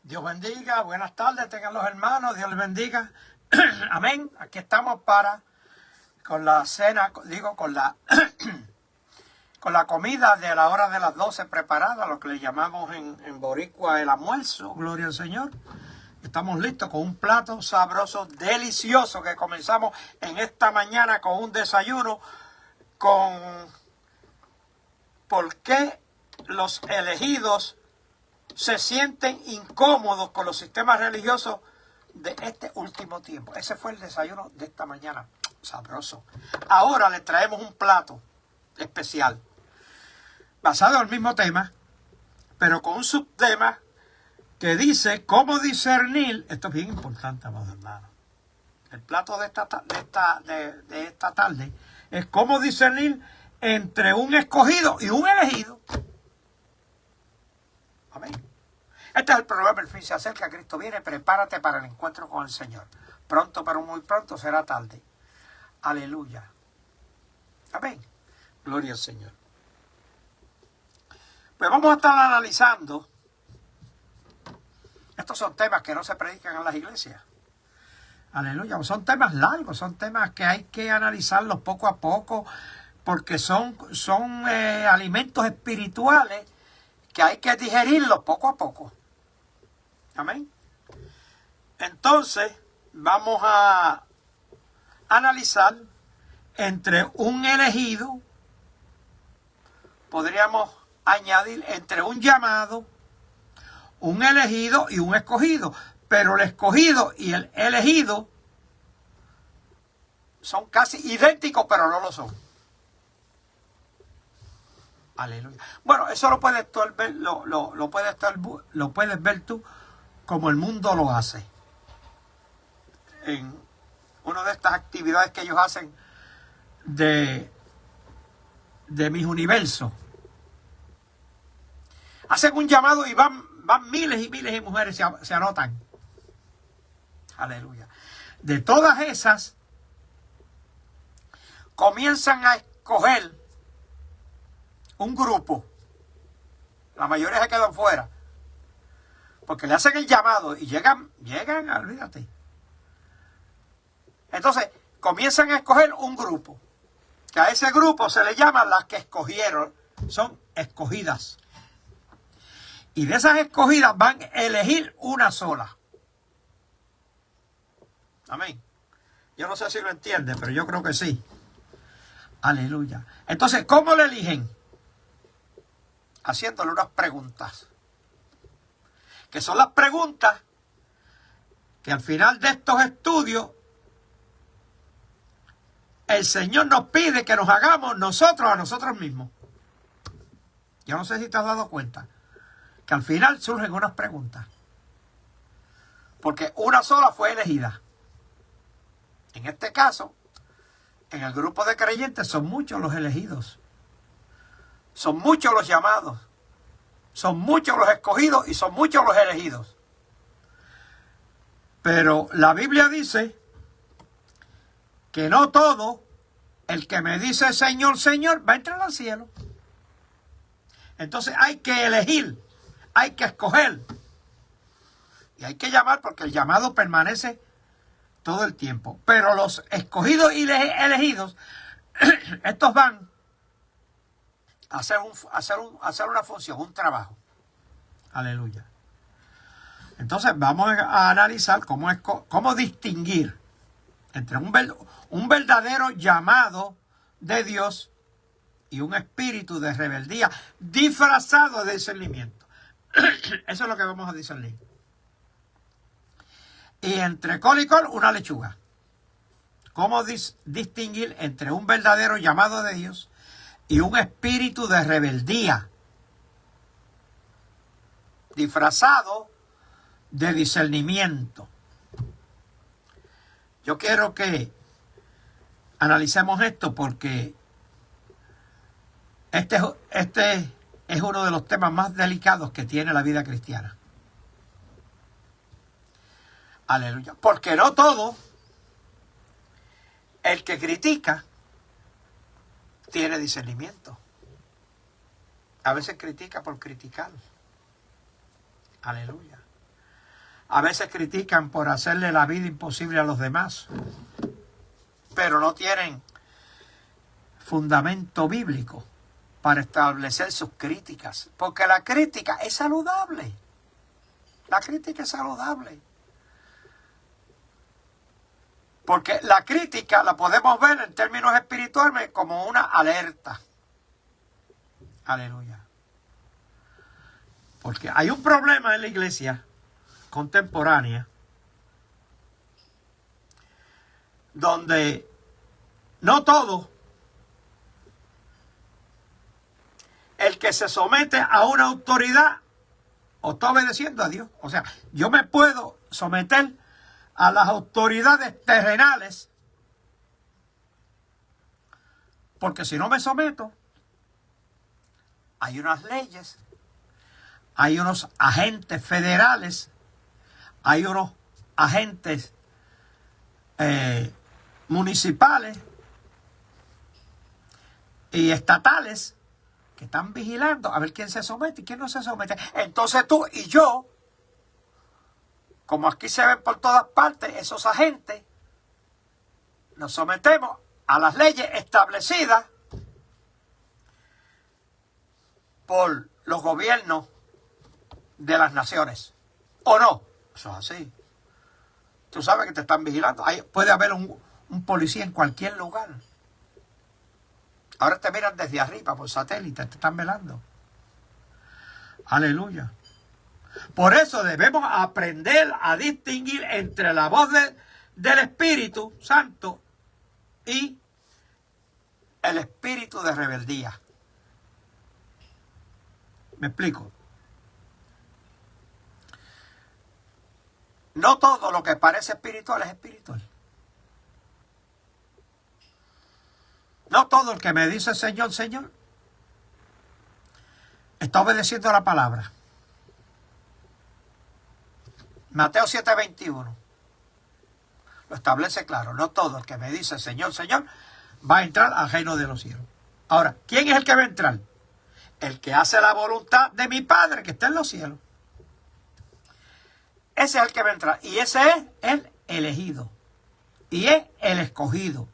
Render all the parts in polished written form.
Dios bendiga, buenas tardes, tengan los hermanos, Dios les bendiga. Amén. Aquí estamos con la cena, con la comida de la hora de las 12 preparada, lo que le llamamos en boricua el almuerzo, gloria al Señor. Estamos listos con un plato sabroso, delicioso, que comenzamos en esta mañana con un desayuno ¿por qué los elegidos se sienten incómodos con los sistemas religiosos de este último tiempo? Ese fue el desayuno de esta mañana, sabroso. Ahora les traemos un plato especial, basado en el mismo tema, pero con un subtema que dice cómo discernir. Esto es bien importante, amados hermanos. El plato de esta tarde es cómo discernir entre un escogido y un elegido. Amén. Este es el programa El fin se acerca, Cristo viene, prepárate para el encuentro con el Señor. Pronto, pero muy pronto será tarde. Aleluya. Amén. Gloria al Señor. Pues vamos a estar analizando. Estos son temas que no se predican en las iglesias. Aleluya. Son temas largos, son temas que hay que analizarlos poco a poco, porque son alimentos espirituales que hay que digerirlos poco a poco. Amén. Entonces, vamos a analizar entre un elegido, podríamos añadir entre un llamado, un elegido y un escogido. Pero el escogido y el elegido son casi idénticos, pero no lo son. Aleluya. Bueno, eso lo puedes ver, lo puedes ver tú como el mundo lo hace. En una de estas actividades que ellos hacen de mis universos. Hacen un llamado y van miles y miles de mujeres se anotan. Aleluya. De todas esas, comienzan a escoger un grupo. La mayoría se quedan fuera. Porque le hacen el llamado y llegan, olvídate. Entonces, comienzan a escoger un grupo. Que a ese grupo se le llama las que escogieron. Son escogidas. Y de esas escogidas van a elegir una sola. Amén. Yo no sé si lo entiende, pero yo creo que sí. Aleluya. Entonces, ¿cómo le eligen? Haciéndole unas preguntas. Que son las preguntas que al final de estos estudios el Señor nos pide que nos hagamos nosotros a nosotros mismos. Yo no sé si te has dado cuenta que al final surgen unas preguntas. Porque una sola fue elegida. En este caso, en el grupo de creyentes son muchos los elegidos. Son muchos los llamados. Son muchos los escogidos y son muchos los elegidos. Pero la Biblia dice que no todo el que me dice Señor, Señor va a entrar al cielo. Entonces hay que elegir, hay que escoger. Y hay que llamar porque el llamado permanece todo el tiempo. Pero los escogidos y elegidos, estos van a hacer una función, un trabajo. Aleluya. Entonces vamos a analizar cómo distinguir entre un verdadero llamado de Dios y un espíritu de rebeldía disfrazado de discernimiento. Eso es lo que vamos a discernir. Y entre col y col, una lechuga. ¿Cómo distinguir entre un verdadero llamado de Dios y un espíritu de rebeldía disfrazado de discernimiento? Yo quiero que analicemos esto porque este es uno de los temas más delicados que tiene la vida cristiana. Aleluya. Porque no todo el que critica tiene discernimiento. A veces critica por criticar. Aleluya. A veces critican por hacerle la vida imposible a los demás, pero no tienen fundamento bíblico para establecer sus críticas, porque la crítica es saludable. La crítica es saludable. Porque la crítica la podemos ver en términos espirituales como una alerta. Aleluya. Porque hay un problema en la iglesia contemporánea donde no todo el que se somete a una autoridad o está obedeciendo a Dios. O sea, yo me puedo someter a las autoridades terrenales, porque si no me someto, hay unas leyes, hay unos agentes federales, hay unos agentes municipales y estatales que están vigilando a ver quién se somete y quién no se somete. Entonces tú y yo, como aquí se ven por todas partes esos agentes, nos sometemos a las leyes establecidas por los gobiernos de las naciones. ¿O no? Eso es así. Tú sabes que te están vigilando. Puede haber un policía en cualquier lugar. Ahora te miran desde arriba por satélite, te están velando. Aleluya. Por eso debemos aprender a distinguir entre la voz del Espíritu Santo y el espíritu de rebeldía. ¿Me explico? No todo lo que parece espiritual es espiritual. No todo el que me dice Señor, Señor, está obedeciendo a la palabra. Mateo 7:21 lo establece claro. No todo el que me dice Señor, Señor, va a entrar al reino de los cielos. Ahora, ¿quién es el que va a entrar? El que hace la voluntad de mi Padre que está en los cielos. Ese es el que va a entrar. Y ese es el elegido. Y es el escogido.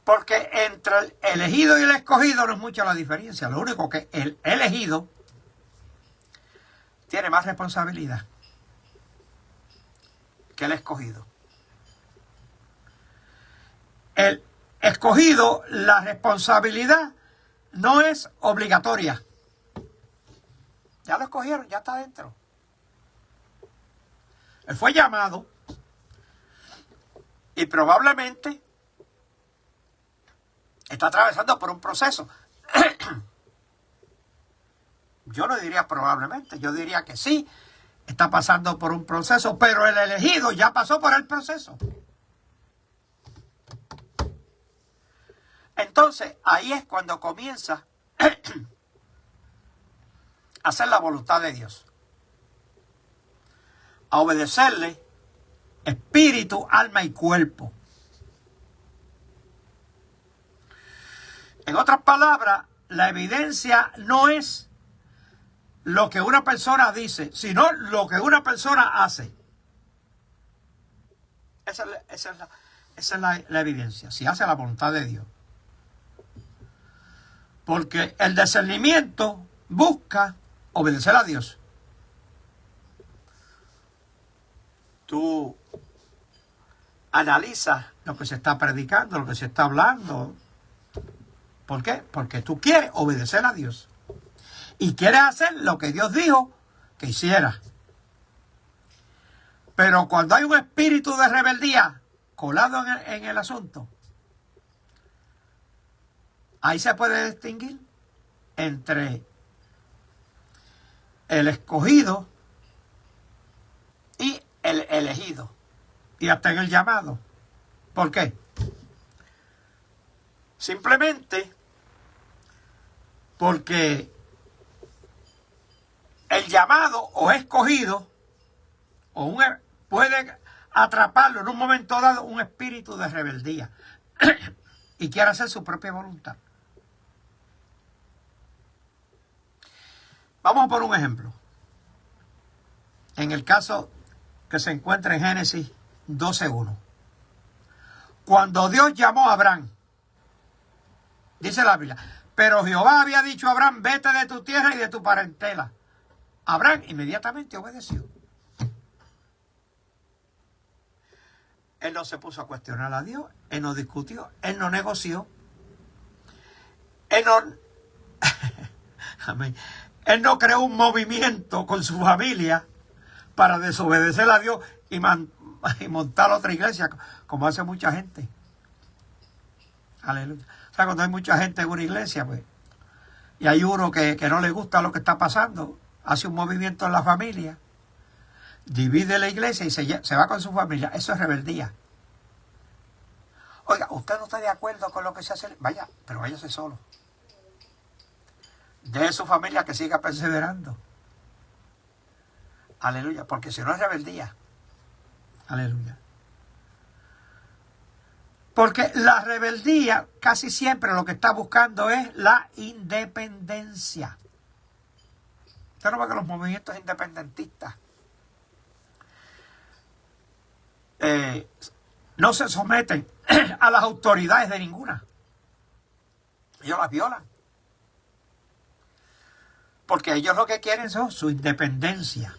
Porque entre el elegido y el escogido no es mucha la diferencia. Lo único que el elegido tiene más responsabilidad que el escogido. El escogido, la responsabilidad no es obligatoria. Ya lo escogieron, ya está dentro. Él fue llamado y probablemente está atravesando por un proceso. Yo no diría probablemente, yo diría que sí, está pasando por un proceso, pero el elegido ya pasó por el proceso. Entonces, ahí es cuando comienza a hacer la voluntad de Dios. A obedecerle espíritu, alma y cuerpo. En otras palabras, la evidencia no es lo que una persona dice, sino lo que una persona hace. Esa es la evidencia, si hace la voluntad de Dios. Porque el discernimiento busca obedecer a Dios. Tú analizas lo que se está predicando, lo que se está hablando. ¿Por qué? Porque tú quieres obedecer a Dios. Y quieres hacer lo que Dios dijo que hiciera. Pero cuando hay un espíritu de rebeldía colado en el asunto, ahí se puede distinguir entre el escogido y el elegido. Y hasta en el llamado. ¿Por qué? Simplemente porque el llamado o escogido puede atraparlo en un momento dado un espíritu de rebeldía y quiere hacer su propia voluntad. Vamos a poner un ejemplo. en el caso que se encuentra en Génesis 12:1. Cuando Dios llamó a Abraham, dice la Biblia, pero Jehová había dicho a Abraham, vete de tu tierra y de tu parentela. Abraham inmediatamente obedeció. Él no se puso a cuestionar a Dios, él no discutió, él no negoció, él no, amén, él no creó un movimiento con su familia para desobedecer a Dios y montar otra iglesia, como hace mucha gente. Aleluya. O sea, cuando hay mucha gente en una iglesia, pues, y hay uno que no le gusta lo que está pasando, hace un movimiento en la familia, divide la iglesia y se va con su familia. Eso es rebeldía. Oiga, usted no está de acuerdo con lo que se hace, vaya, pero váyase solo. De su familia que siga perseverando. Aleluya, porque si no es rebeldía. Aleluya. Porque la rebeldía casi siempre lo que está buscando es la independencia. Usted no ve que los movimientos independentistas no se someten a las autoridades de ninguna. Ellos las violan. Porque ellos lo que quieren son su independencia.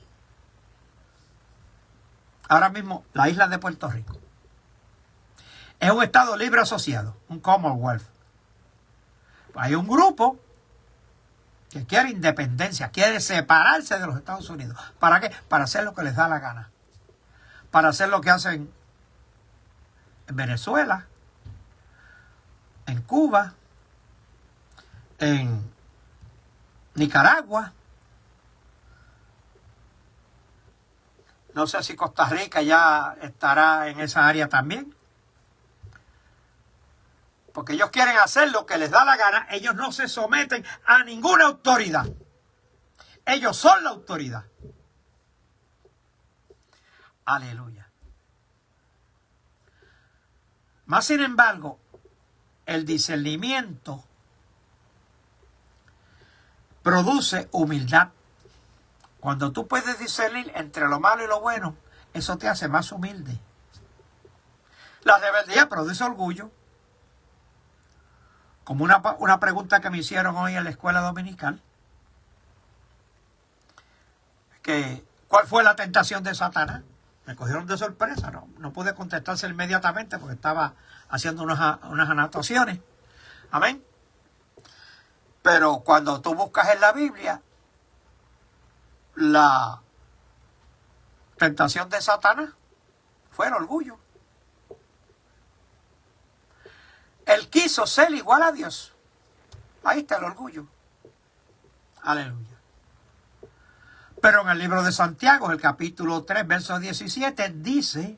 Ahora mismo, la isla de Puerto Rico es un estado libre asociado, un Commonwealth. Hay un grupo que quiere independencia, quiere separarse de los Estados Unidos. ¿Para qué? Para hacer lo que les da la gana. Para hacer lo que hacen en Venezuela, en Cuba, en Nicaragua. No sé si Costa Rica ya estará en esa área también. Porque ellos quieren hacer lo que les da la gana. Ellos no se someten a ninguna autoridad. Ellos son la autoridad. Aleluya. Más sin embargo, el discernimiento produce humildad. Cuando tú puedes discernir entre lo malo y lo bueno, eso te hace más humilde. La rebeldía produce orgullo. Como una pregunta que me hicieron hoy en la escuela dominical. ¿Cuál fue la tentación de Satanás? Me cogieron de sorpresa. No pude contestarse inmediatamente porque estaba haciendo unas anotaciones. Amén. Pero cuando tú buscas en la Biblia, la tentación de Satanás fue el orgullo. Él quiso ser igual a Dios. Ahí está el orgullo. Aleluya. Pero en el libro de Santiago, el capítulo 3, verso 17, dice: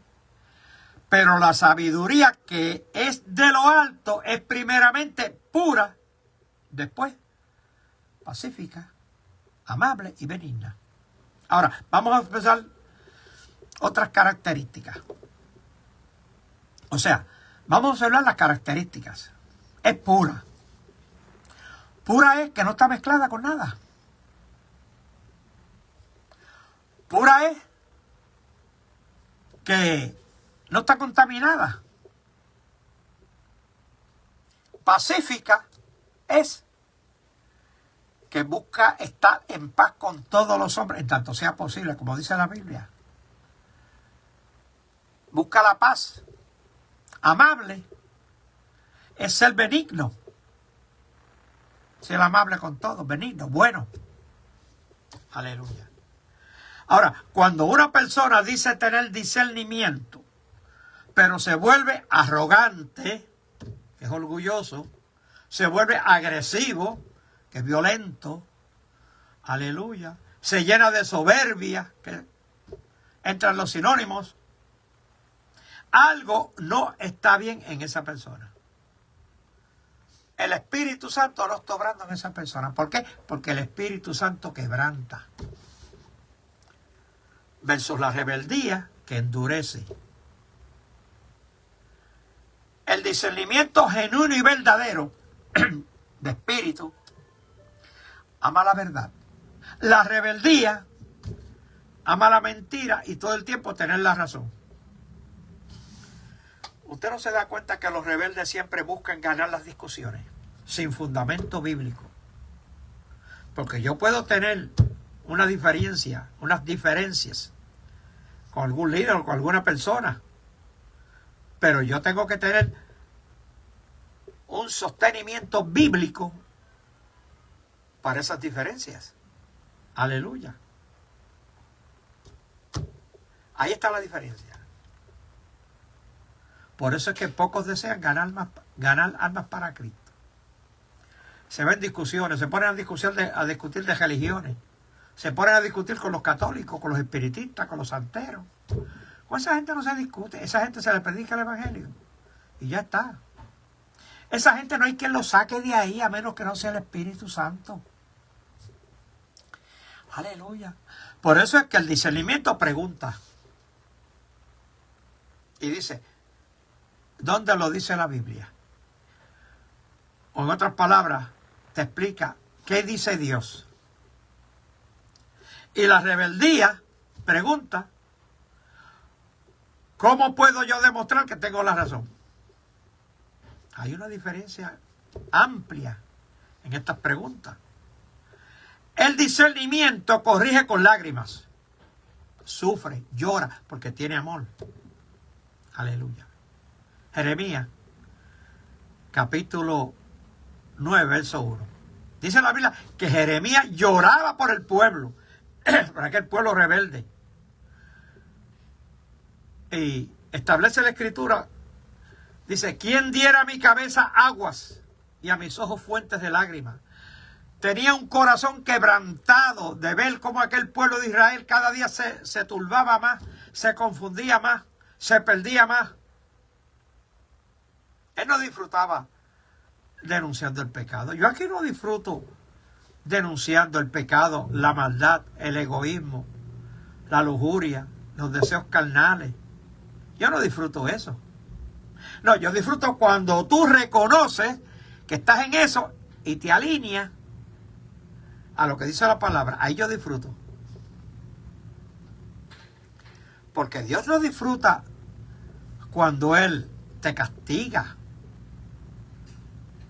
pero la sabiduría que es de lo alto es primeramente pura, después pacífica, amable y benigna. Ahora, vamos a empezar otras características. O sea, vamos a observar las características. Es pura. Pura es que no está mezclada con nada. Pura es que no está contaminada. Pacífica es que busca estar en paz con todos los hombres, en tanto sea posible, como dice la Biblia. Busca la paz. Amable es ser benigno. Ser amable con todos, benigno, bueno. Aleluya. Ahora, cuando una persona dice tener discernimiento, pero se vuelve arrogante, que es orgulloso, se vuelve agresivo, que es violento, aleluya, se llena de soberbia, que entran los sinónimos, algo no está bien en esa persona. El Espíritu Santo no está obrando en esa persona. ¿Por qué? Porque el Espíritu Santo quebranta. Versus la rebeldía que endurece. El discernimiento genuino y verdadero de espíritu ama la verdad. La rebeldía ama la mentira y todo el tiempo tener la razón. Usted no se da cuenta que los rebeldes siempre buscan ganar las discusiones sin fundamento bíblico. Porque yo puedo tener unas diferencias con algún líder o con alguna persona, pero yo tengo que tener un sostenimiento bíblico para esas diferencias. Aleluya. Ahí está la diferencia. Por eso es que pocos desean ganar almas para Cristo. Se ven discusiones, se ponen a discutir de religiones, se ponen a discutir con los católicos, con los espiritistas, con los santeros. Con esa gente no se discute, esa gente se le predica el evangelio y ya está. Esa gente no hay quien lo saque de ahí a menos que no sea el Espíritu Santo. Aleluya. Por eso es que el discernimiento pregunta y dice, ¿dónde lo dice la Biblia? O en otras palabras, te explica qué dice Dios. Y la rebeldía pregunta, ¿cómo puedo yo demostrar que tengo la razón? Hay una diferencia amplia en estas preguntas. El discernimiento corrige con lágrimas, sufre, llora, porque tiene amor. Aleluya. Jeremías, capítulo 9, verso 1. Dice la Biblia que Jeremías lloraba por el pueblo, por aquel pueblo rebelde. Y establece la Escritura, dice, ¿quién diera a mi cabeza aguas y a mis ojos fuentes de lágrimas? Tenía un corazón quebrantado de ver cómo aquel pueblo de Israel cada día se turbaba más, se confundía más, se perdía más. Él no disfrutaba denunciando el pecado. Yo aquí no disfruto denunciando el pecado, la maldad, el egoísmo, la lujuria, los deseos carnales. Yo no disfruto eso. No, yo disfruto cuando tú reconoces que estás en eso y te alineas a lo que dice la palabra. Ahí yo disfruto. Porque Dios no disfruta cuando Él te castiga,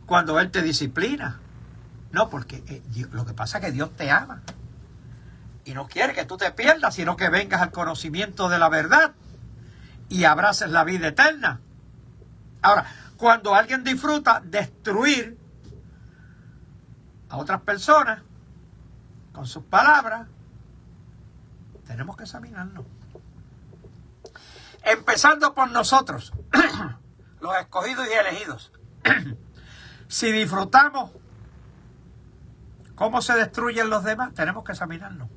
cuando Él te disciplina. No, porque lo que pasa es que Dios te ama y no quiere que tú te pierdas, sino que vengas al conocimiento de la verdad y abraces la vida eterna. Ahora, cuando alguien disfruta destruir a otras personas con sus palabras, tenemos que examinarnos. Empezando por nosotros, los escogidos y elegidos. Si disfrutamos cómo se destruyen los demás, tenemos que examinarnos.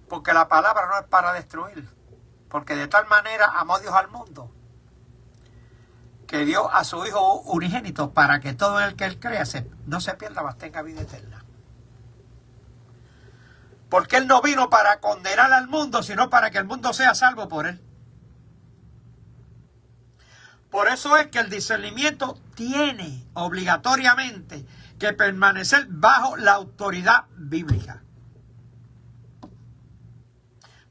Porque la palabra no es para destruir. Porque de tal manera amó Dios al mundo, que dio a su Hijo unigénito para que todo el que Él crea no se pierda, mas tenga vida eterna. Porque Él no vino para condenar al mundo, sino para que el mundo sea salvo por Él. Por eso es que el discernimiento tiene obligatoriamente que permanecer bajo la autoridad bíblica.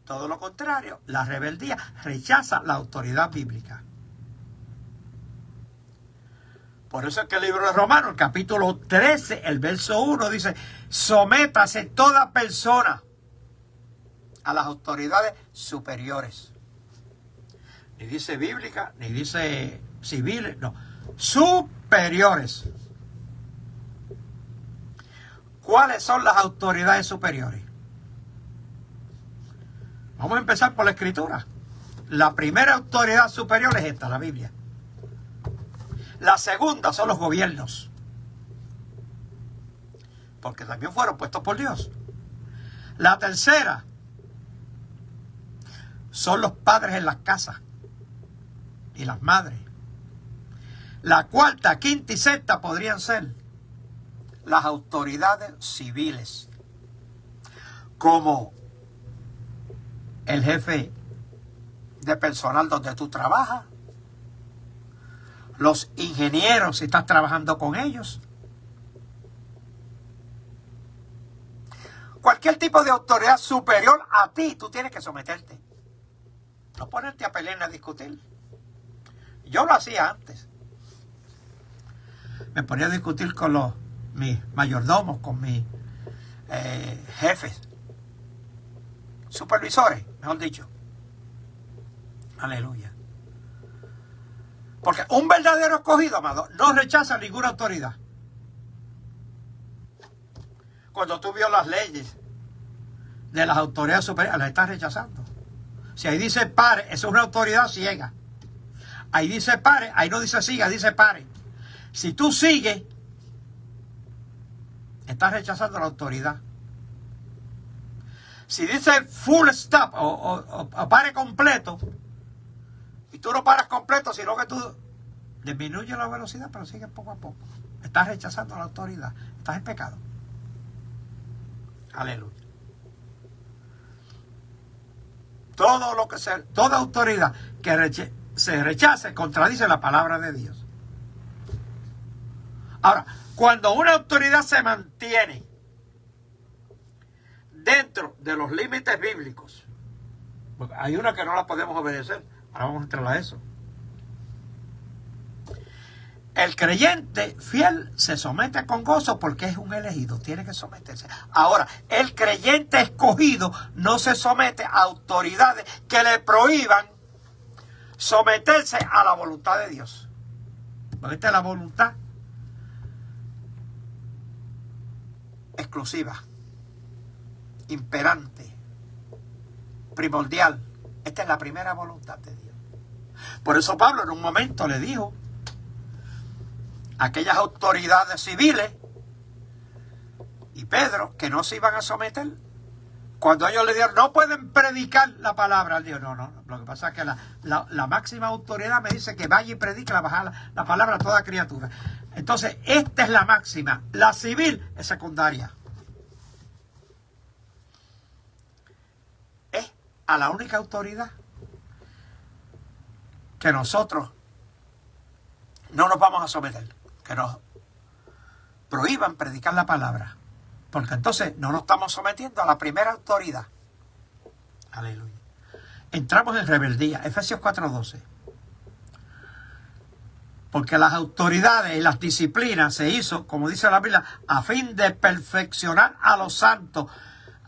Todo lo contrario, la rebeldía rechaza la autoridad bíblica. Por eso es que el libro de Romanos, el capítulo 13, el verso 1, dice, sométase toda persona a las autoridades superiores. Ni dice bíblica, ni dice civiles, no, superiores. ¿Cuáles son las autoridades superiores? Vamos a empezar por la Escritura. La primera autoridad superior es esta, la Biblia. La segunda son los gobiernos, porque también fueron puestos por Dios. La tercera son los padres en las casas y las madres. La cuarta, quinta y sexta podrían ser las autoridades civiles, como el jefe de personal donde tú trabajas, los ingenieros si estás trabajando con ellos, cualquier tipo de autoridad superior a ti, tú tienes que someterte. No ponerte a pelear ni a discutir. Yo lo hacía antes. Me ponía a discutir con mis mayordomos, con mis jefes, supervisores, mejor dicho. Aleluya. Porque un verdadero escogido, amado, no rechaza ninguna autoridad. Cuando tú violas las leyes de las autoridades superiores, las estás rechazando. Si ahí dice pare, eso es una autoridad ciega. Ahí dice pare, ahí no dice siga, dice pare. Si tú sigues, estás rechazando la autoridad. Si dice full stop o pare completo, y tú no paras completo, sino que tú disminuyes la velocidad, pero sigues poco a poco, estás rechazando la autoridad, estás en pecado. Aleluya. Todo lo que toda autoridad que se rechace contradice la palabra de Dios. Ahora, cuando una autoridad se mantiene dentro de los límites bíblicos, porque hay una que no la podemos obedecer, ahora vamos a entrar a eso. El creyente fiel se somete con gozo porque es un elegido, tiene que someterse. Ahora, el creyente escogido no se somete a autoridades que le prohíban someterse a la voluntad de Dios. Porque esta es la voluntad exclusiva, imperante, primordial. Esta es la primera voluntad de Dios. Por eso Pablo en un momento le dijo a aquellas autoridades civiles y Pedro que no se iban a someter. Cuando ellos le dijeron, no pueden predicar la palabra, él dijo, no, lo que pasa es que la máxima autoridad me dice que vaya y predique la palabra a toda criatura. Entonces, esta es la máxima. La civil es secundaria. Es a la única autoridad que nosotros no nos vamos a someter, que nos prohíban predicar la palabra, porque entonces no nos estamos sometiendo a la primera autoridad. Aleluya. Entramos en rebeldía. Efesios 4:12. Porque las autoridades y las disciplinas se hizo, como dice la Biblia, a fin de perfeccionar a los santos.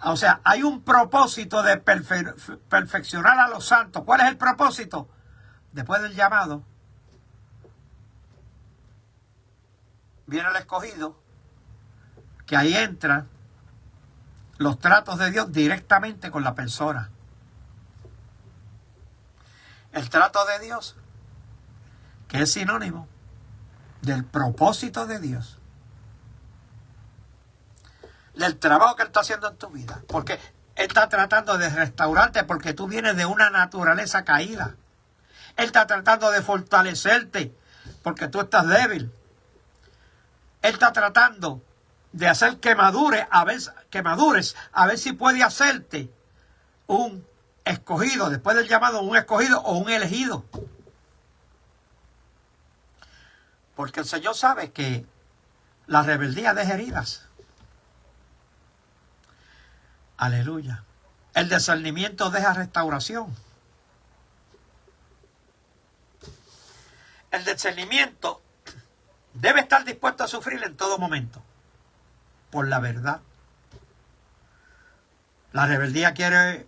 O sea, hay un propósito de perfeccionar a los santos. ¿Cuál es el propósito? Después del llamado, viene el escogido, que ahí entran los tratos de Dios directamente con la persona. El trato de Dios, que es sinónimo del propósito de Dios, del trabajo que Él está haciendo en tu vida, porque Él está tratando de restaurarte, porque tú vienes de una naturaleza caída. Él está tratando de fortalecerte, porque tú estás débil. Él está tratando de hacer que madures, a ver si puede hacerte un escogido, después del llamado, un escogido o un elegido. Porque el Señor sabe que la rebeldía deja heridas. Aleluya. El discernimiento deja restauración. El discernimiento debe estar dispuesto a sufrir en todo momento por la verdad. La rebeldía quiere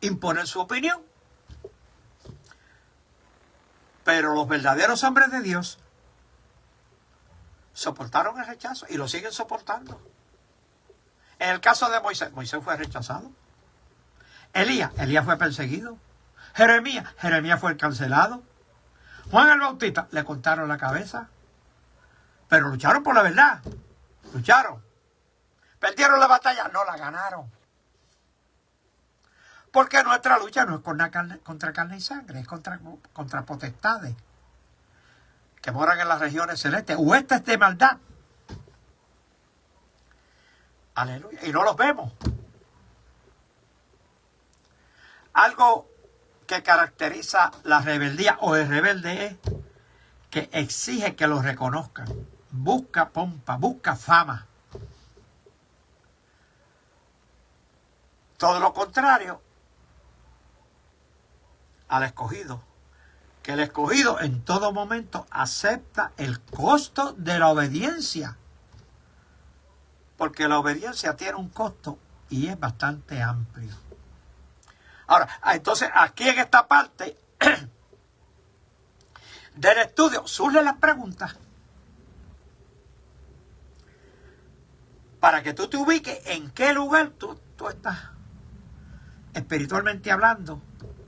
imponer su opinión, pero los verdaderos hombres de Dios soportaron el rechazo y lo siguen soportando. En el caso de Moisés fue rechazado. Elías fue perseguido. Jeremías fue encarcelado. Juan el Bautista le cortaron la cabeza. Pero lucharon por la verdad. Lucharon. Perdieron la batalla. No la ganaron. Porque nuestra lucha no es contra carne y sangre. Es contra potestades que moran en las regiones celestes. Huestes de maldad. Aleluya. Y no los vemos. Algo que caracteriza la rebeldía o el rebelde es que exige que lo reconozcan. busca pompa, busca fama. Todo lo contrario al escogido, que el escogido en todo momento acepta el costo de la obediencia, porque la obediencia tiene un costo y es bastante amplio. Ahora, entonces aquí en esta parte del estudio surgen las preguntas para que tú te ubiques en qué lugar tú estás espiritualmente hablando,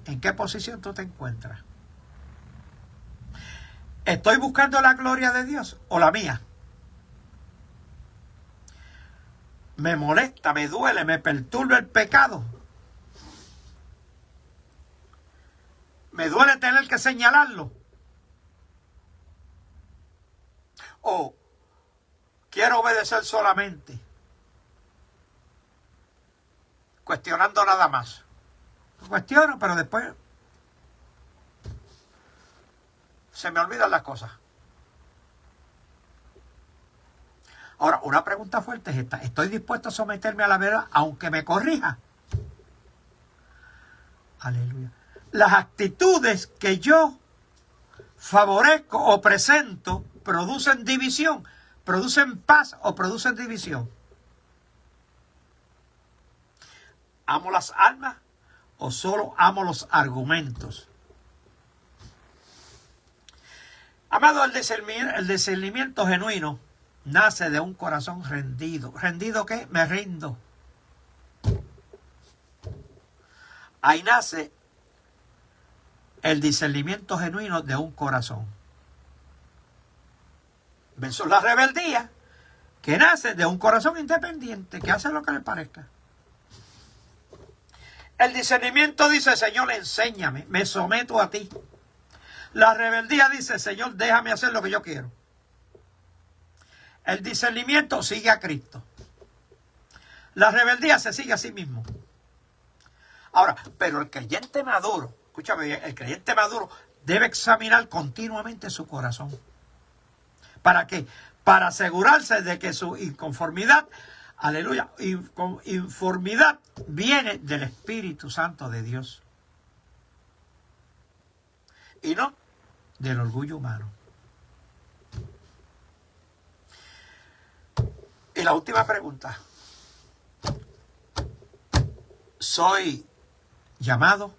en qué posición tú te encuentras. ¿Estoy buscando la gloria de Dios o la mía? ¿Me molesta, me duele, me perturba el pecado? ¿Me duele tener que señalarlo? ¿O quiero obedecer solamente, cuestionando nada más? Cuestiono, pero después se me olvidan las cosas. Ahora, una pregunta fuerte es esta: ¿estoy dispuesto a someterme a la verdad aunque me corrija? Aleluya. Las actitudes que yo favorezco o presento producen división, producen paz o producen división. ¿Amo las almas o solo amo los argumentos? Amado, el discernimiento genuino nace de un corazón rendido. ¿Rendido qué? Me rindo. Ahí nace el discernimiento genuino de un corazón. Versus la rebeldía, que nace de un corazón independiente, que hace lo que le parezca. El discernimiento dice: Señor, enséñame, me someto a ti. La rebeldía dice: Señor, déjame hacer lo que yo quiero. El discernimiento sigue a Cristo. La rebeldía se sigue a sí mismo. Ahora, pero el creyente maduro, escúchame bien, el creyente maduro debe examinar continuamente su corazón. ¿Para qué? Para asegurarse de que su inconformidad, aleluya, inconformidad viene del Espíritu Santo de Dios y no del orgullo humano. Y la última pregunta: ¿soy llamado?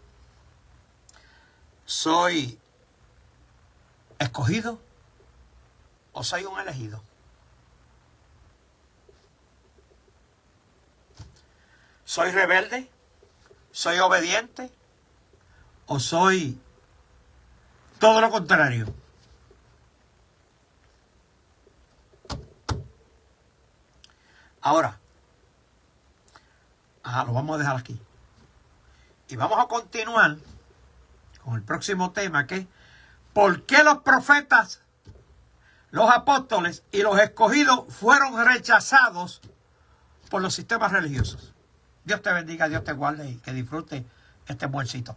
¿Soy escogido? ¿O soy un elegido? ¿Soy rebelde? ¿Soy obediente? ¿O soy todo lo contrario? Ahora, lo vamos a dejar aquí. Y vamos a continuar con el próximo tema, que es: ¿por qué los profetas, los apóstoles y los escogidos fueron rechazados por los sistemas religiosos? Dios te bendiga, Dios te guarde y que disfrute este buencito.